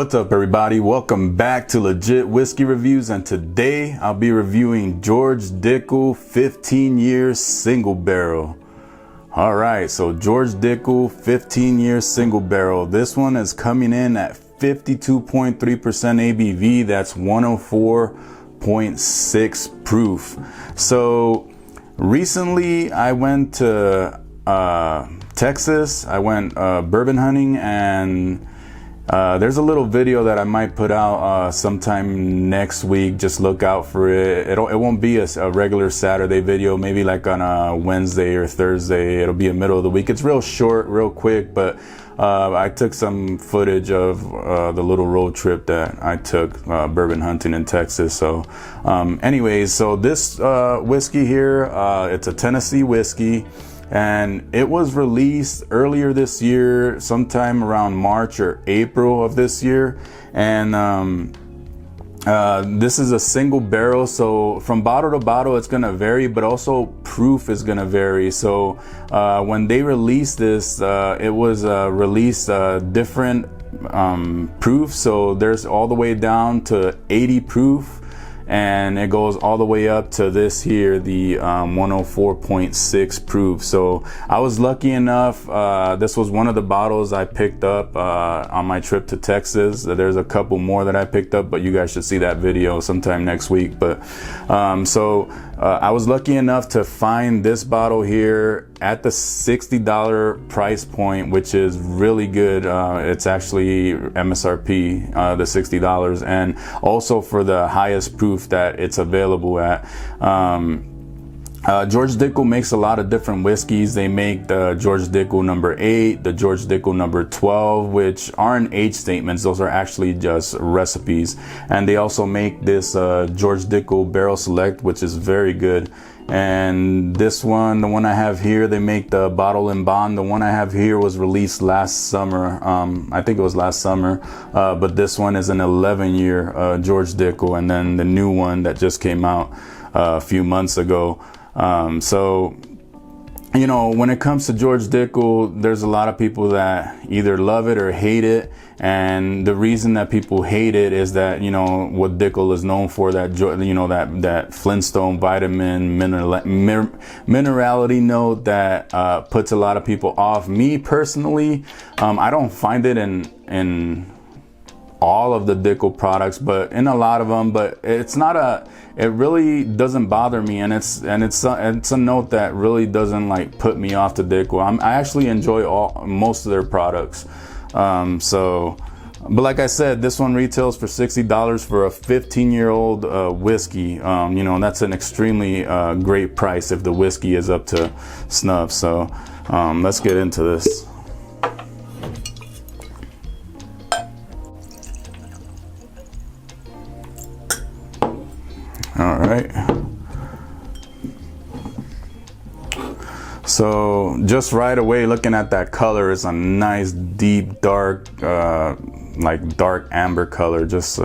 What's up, everybody? Welcome back to Legit Whiskey Reviews, and today I'll be reviewing George Dickel 15-year single barrel. All right, so George Dickel 15-year single barrel. This one is coming in at 52.3% ABV. That's 104.6 proof. So recently I went to Texas. I went bourbon hunting, and there's a little video that I might put out sometime next week. Just look out for it. It won't be a regular Saturday video, maybe like on a Wednesday or Thursday. It'll be a middle of the week. It's real short, real quick, but I took some footage of the little road trip that I took bourbon hunting in Texas. So anyways, so this whiskey here, it's a Tennessee whiskey. And it was released earlier this year, sometime around March or April of this year. And this is a single barrel, so from bottle to bottle it's gonna vary, but also proof is gonna vary. So when they released this, it was released different proof. So there's all the way down to 80 proof, and it goes all the way up to this here, the 104.6 proof. So I was lucky enough, this was one of the bottles I picked up on my trip to Texas. There's a couple more that I picked up, but you guys should see that video sometime next week. But I was lucky enough to find this bottle here at the $60 price point, which is really good. It's actually MSRP, the $60, and also for the highest proof that it's available at. George Dickel makes a lot of different whiskeys. They make the George Dickel number 8, the George Dickel number 12, which aren't age statements. Those are actually just recipes. And they also make this George Dickel Barrel Select, which is very good. And this one, the one I have here, they make the Bottle and Bond. The one I have here was released last summer. I think it was last summer. But this one is an 11-year George Dickel. And then the new one that just came out a few months ago. So, you know, when it comes to George Dickel, there's a lot of people that either love it or hate it. And the reason that people hate it is that, you know, what Dickel is known for, that, you know, that Flintstone vitamin minerality note that puts a lot of people off. Me personally, I don't find it in all of the Dickel products, but in a lot of them. But it's not it really doesn't bother me, and it's a note that really doesn't like put me off the Dickel. I actually enjoy most of their products. But like I said, this one retails for $60 for a 15-year-old whiskey. You know, that's an extremely great price if the whiskey is up to snuff. So let's get into this. All right. So just right away, looking at that color, it's a nice, deep, dark, like dark amber color. Just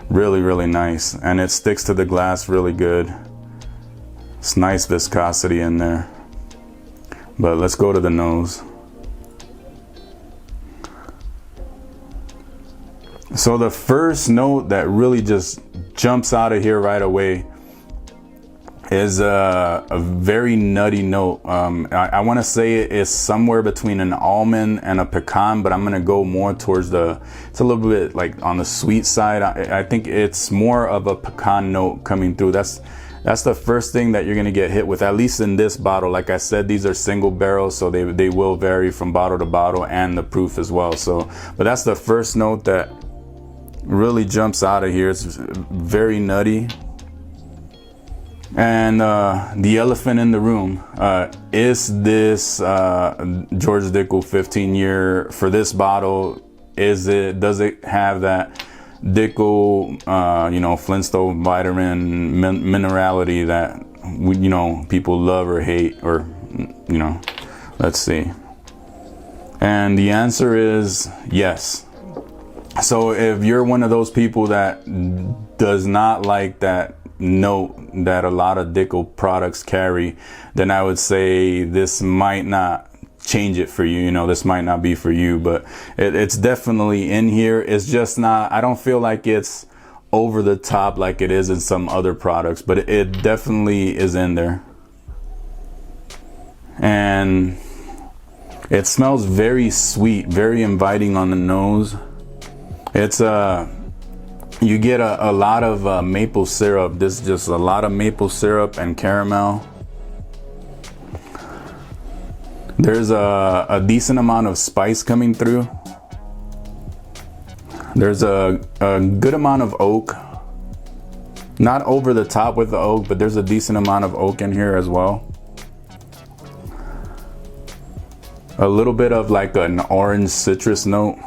really, really nice. And it sticks to the glass really good. It's nice viscosity in there. But let's go to the nose. So the first note that really just jumps out of here right away is a very nutty note. I want to say it is somewhere between an almond and a pecan, but I'm going to go more towards it's a little bit like on the sweet side. I think it's more of a pecan note coming through. That's the first thing that you're going to get hit with, at least in this bottle. Like I said, these are single barrels, so they will vary from bottle to bottle, and the proof as well. So, but that's the first note that really jumps out of here. It's very nutty. And the elephant in the room, is this George Dickel 15-year for this bottle? Does it have that Dickel, you know, Flintstone vitamin minerality that you know, people love or hate, or you know? Let's see. And the answer is yes. So if you're one of those people that does not like that note that a lot of Dickel products carry, then I would say this might not change it for you. You know, this might not be for you, but it's definitely in here. It's just not, I don't feel like it's over the top like it is in some other products, but it definitely is in there. And it smells very sweet, very inviting on the nose. It's you get a lot of maple syrup. This is just a lot of maple syrup and caramel. There's a decent amount of spice coming through. There's a good amount of oak. Not over the top with the oak, but there's a decent amount of oak in here as well. A little bit of like an orange citrus note.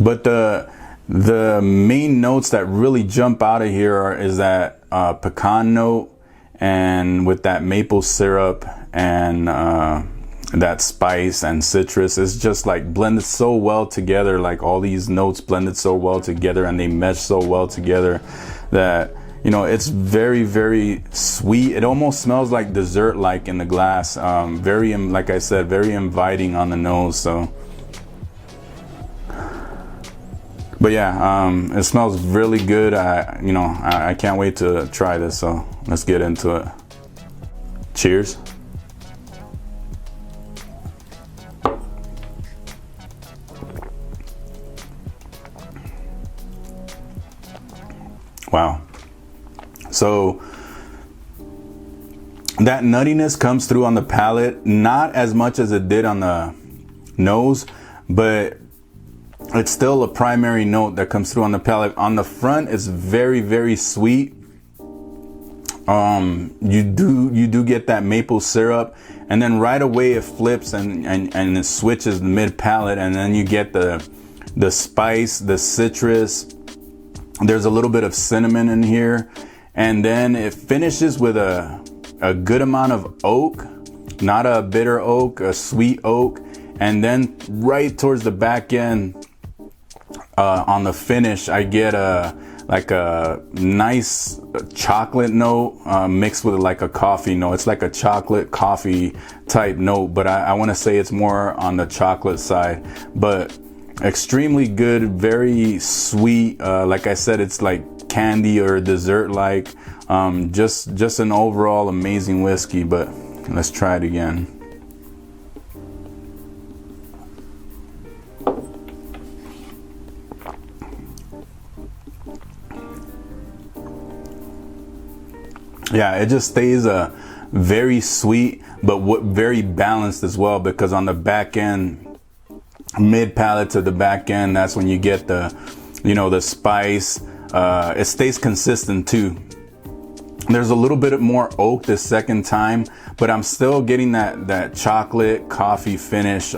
But the main notes that really jump out of here is that pecan note, and with that maple syrup and that spice and citrus. It's just like blended so well together, like all these notes blended so well together, and they mesh so well together that, you know, it's very, very sweet. It almost smells like dessert like in the glass. Very, like I said, very inviting on the nose. So, but yeah, it smells really good. I can't wait to try this. So let's get into it. Cheers. Wow. So that nuttiness comes through on the palate, not as much as it did on the nose, but it's still a primary note that comes through on the palate. On the front, it's very, very sweet. You do get that maple syrup, and then right away it flips and it switches mid palate, and then you get the spice, the citrus. There's a little bit of cinnamon in here, and then it finishes with a good amount of oak, not a bitter oak, a sweet oak, and then right towards the back end, on the finish, I get a nice chocolate note mixed with like a coffee note. It's like a chocolate coffee type note, but I want to say it's more on the chocolate side, but extremely good, very sweet. Like I said, it's like candy or dessert like. Just an overall amazing whiskey. But let's try it again. Yeah, it just stays very sweet, but very balanced as well, because on the back end, mid palate to the back end, that's when you get the, you know, the spice. It stays consistent too. There's a little bit more oak this second time, but I'm still getting that chocolate coffee finish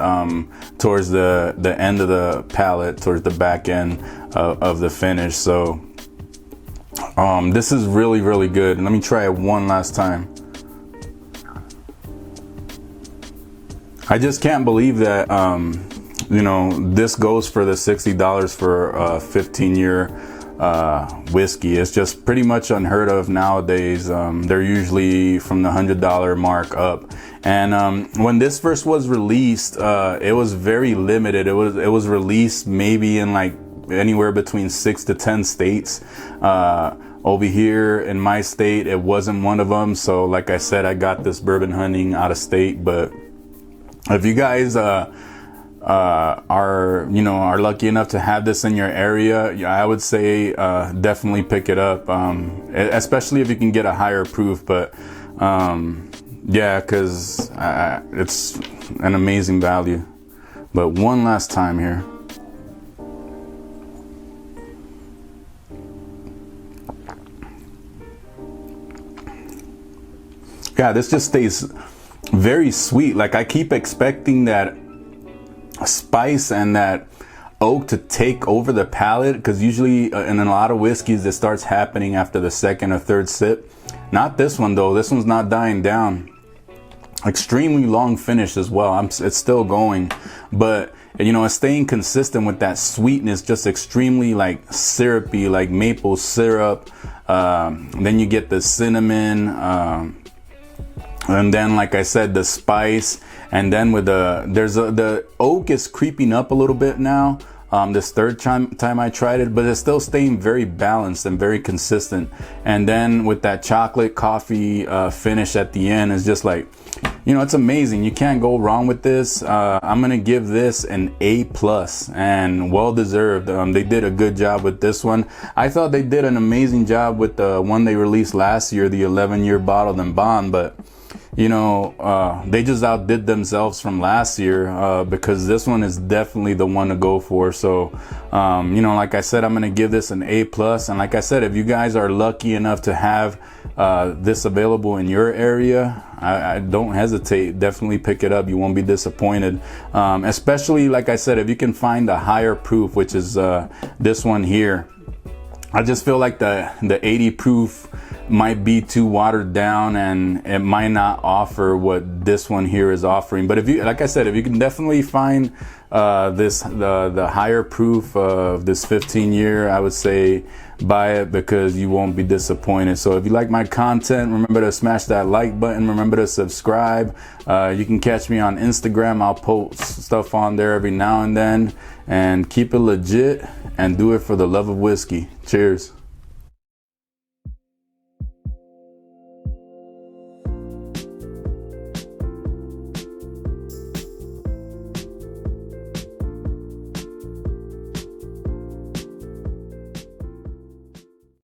towards the end of the palate, towards the back end of the finish. So this is really, really good. And let me try it one last time. I just can't believe that you know, this goes for the $60 for a 15-year whiskey. It's just pretty much unheard of nowadays. They're usually from the $100 mark up. And when this first was released, it was very limited. It was released maybe in like anywhere between 6 to 10 states. Over here in my state, it wasn't one of them. So like I said, I got this bourbon hunting out of state. But if you guys are lucky enough to have this in your area, I would say definitely pick it up, especially if you can get a higher proof. But yeah, because it's an amazing value. But one last time here. Yeah, this just stays very sweet. Like I keep expecting that spice and that oak to take over the palate, because usually in a lot of whiskeys this starts happening after the second or third sip. Not this one though. This one's not dying down. Extremely long finish as well. It's still going, but you know, it's staying consistent with that sweetness, just extremely like syrupy, like maple syrup. Then you get the cinnamon, And then, like I said, the spice, and then with the oak is creeping up a little bit now. This third time I tried it, but it's still staying very balanced and very consistent. And then with that chocolate coffee finish at the end, it's just like, you know, it's amazing. You can't go wrong with this. I'm gonna give this an A+, and well deserved. They did a good job with this one. I thought they did an amazing job with the one they released last year, the 11-year bottled and bond, but you know, they just outdid themselves from last year, because this one is definitely the one to go for. So, you know, like I said, I'm going to give this an A+. And like I said, if you guys are lucky enough to have this available in your area, I don't hesitate. Definitely pick it up. You won't be disappointed. Especially, like I said, if you can find the higher proof, which is this one here. I just feel like the 80 proof might be too watered down, and it might not offer what this one here is offering. But if you, like I said, if you can definitely find the higher proof of this 15-year, I would say buy it, because you won't be disappointed. So if you like my content, remember to smash that like button. Remember to subscribe. You can catch me on Instagram. I'll post stuff on there every now and then. And keep it legit and do it for the love of whiskey. Cheers.